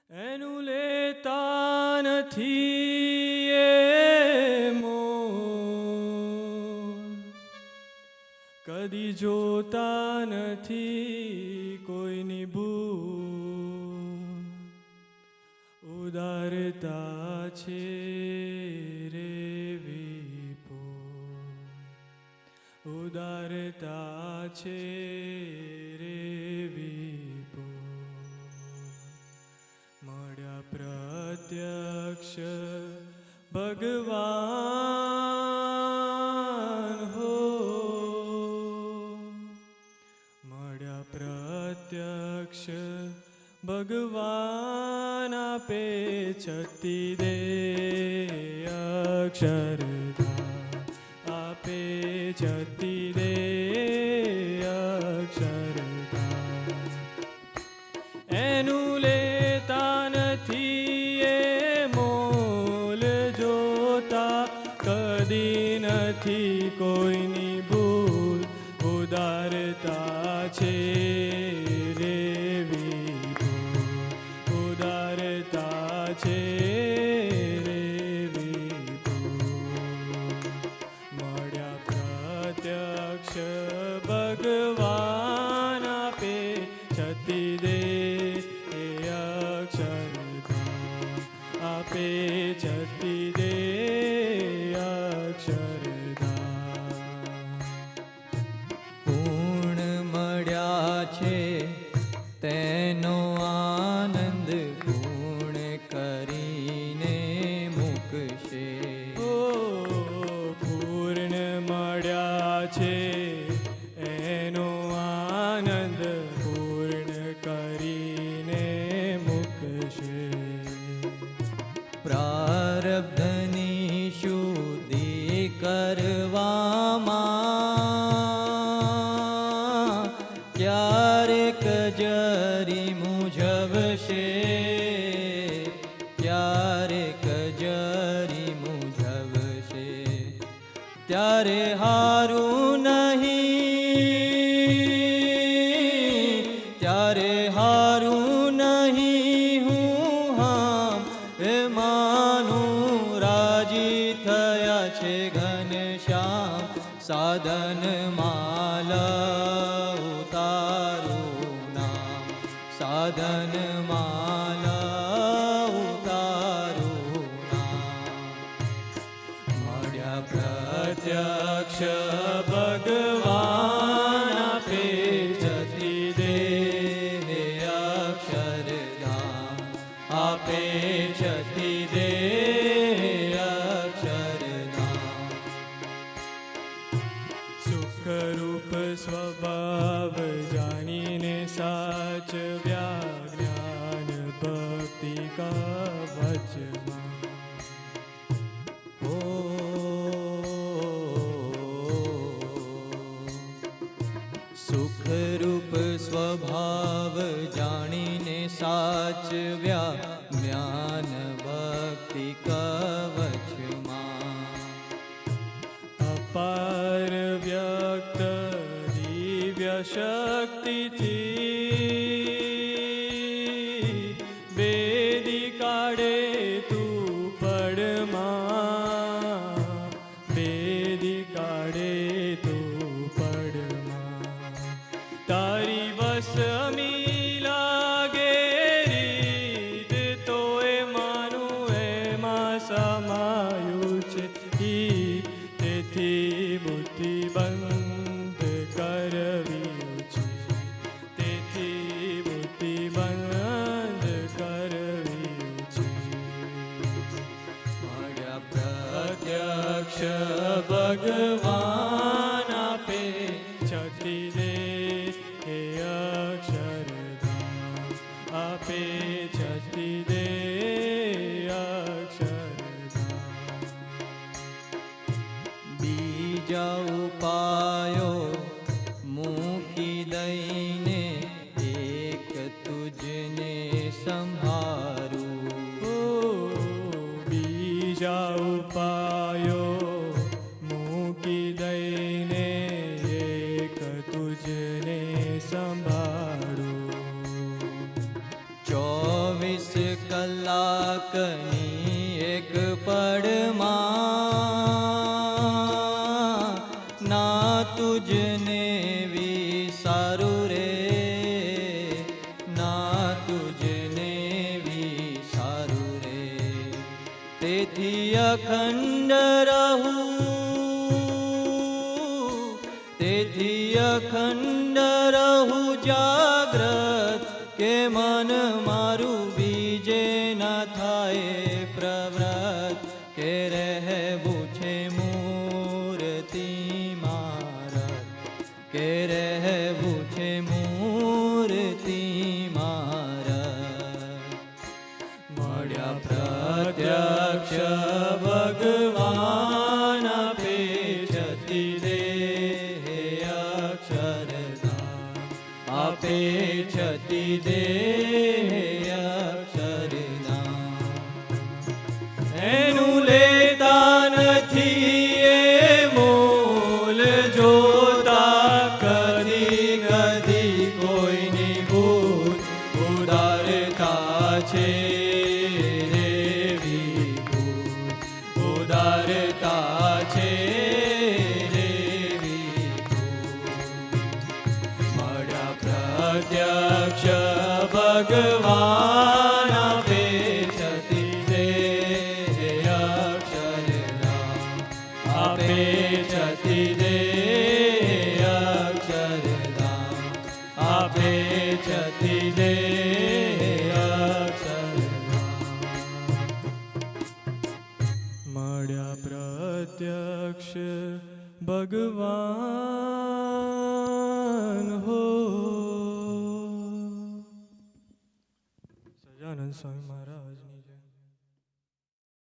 એનું લેતા નથી એ મોલ, કદી જોતા નથી કોઈની ભૂલ. ઉદારતા છે રે વિપુલ, ઉદારતા છે રે વિપુલ. મળ્યા પ્રત્યક્ષ ભગવાન હો, મળ્યા પ્રત્યક્ષ ભગવાન આપે છતી દે અક્ષરધામ, આપે છતી દે અક્ષરધામ. એનું લેતા નથી એ મોલ, જોતા કદી નથી કોઈની ભૂલ. ઉદારતા છે રે વિપુલ, ઉદારતા છે રે વિપુલ. મળ્યા પ્રત્યક્ષ ભગવાન આપે છતી દે અક્ષરધામ, આપે છતી દે અક્ષરધામ. પૂર્ણ મળ્યા છે તેનો આનંદ, પૂર્ણ કરીને મૂકશે. ઓ પૂર્ણ મળ્યા છે એનો આનંદ, પૂર્ણ કરીને મૂકશે. પ્રારબ્ધની શુદ્ધિ કરવામાં ક્યારેક જરી મૂંઝવશે, ક્યારેક જરી મૂંઝવશે. ત્યારે હારું નહીં, ત્યારે હારું નહીં. હું હામ માનું રાજી થયા છે ઘનશ્યામ, સાધન માલા ઉતારું નામ, સાધન માલા ઉતારું નામ. મળ્યા પ્રત્યક્ષ ભગવાન આપે છતી દે અક્ષરધામ, આપે છતી દે અક્ષરધામ. સુખરૂપ સ્વભાવ જાણીને સાચવ્યા, જ્ઞાન ભક્તિ કવચમાં. ઓ સુખરૂપ સ્વભાવ જાણીને સાચવ્યા, જ્ઞાન ભક્તિ કવચમાં. અપાર વ્યક્ત દિવ્ય શક્તિથી, બેદી કાઢે તું પડમાં, બેદી કાઢે તું પડમાં. તારી વસમી લાગે રીત, તો એ માનું એમાં સમાયું છે. તેથી બુદ્ધિ બંધ કરવી છે, તેથી બુદ્ધિ બંધ કરવી છે. મળ્યા પ્રત્યક્ષ ભગવાન આપે છતી દે એ અક્ષરધામ, આપે છતી દે અક્ષરધામ. બીજા ઉપાયો મૂકી દઈને એક તુજને સંભારું. ઓ બીજા ઉપાયો મૂકી દઈને એક તુજને સંભાળું. 24 કલાકની એક પળમાં ના તુજને વિસારું રે, ના તુજને વિસારું રે. તેથી અખંડ રહું, તેથી અખંડ રહું જાગ્રત, કે મન મારું બીજે ના થાય પ્રવ્રત, કે રહેવું છે મૂર્તિ મારત, કે રહેવું છે મૂર્તિ મારત. મળ્યા પ્રત્યક્ષ ભગવાન આપે જતી દેહ અક્ષરધામ, આપે છતી દેહ અક્ષરધામ. એનું લેતા નથી એ મૂલ જોતા, કદી કદી કોઈની ભૂત ઉદારતા છે રે વિભૂત, ઉદારતા છે રે વિભૂત. મળ્યા પ્રત્યક્ષ ભગવાન આપે છતી દેહ અક્ષરધામ, આપે છતી દેહ અક્ષરધામ, આપે છતી દેહ અક્ષરધામ. મળ્યા પ્રત્યક્ષ ભગવાન હો. સજાનંદ સ્વામી મહારાજની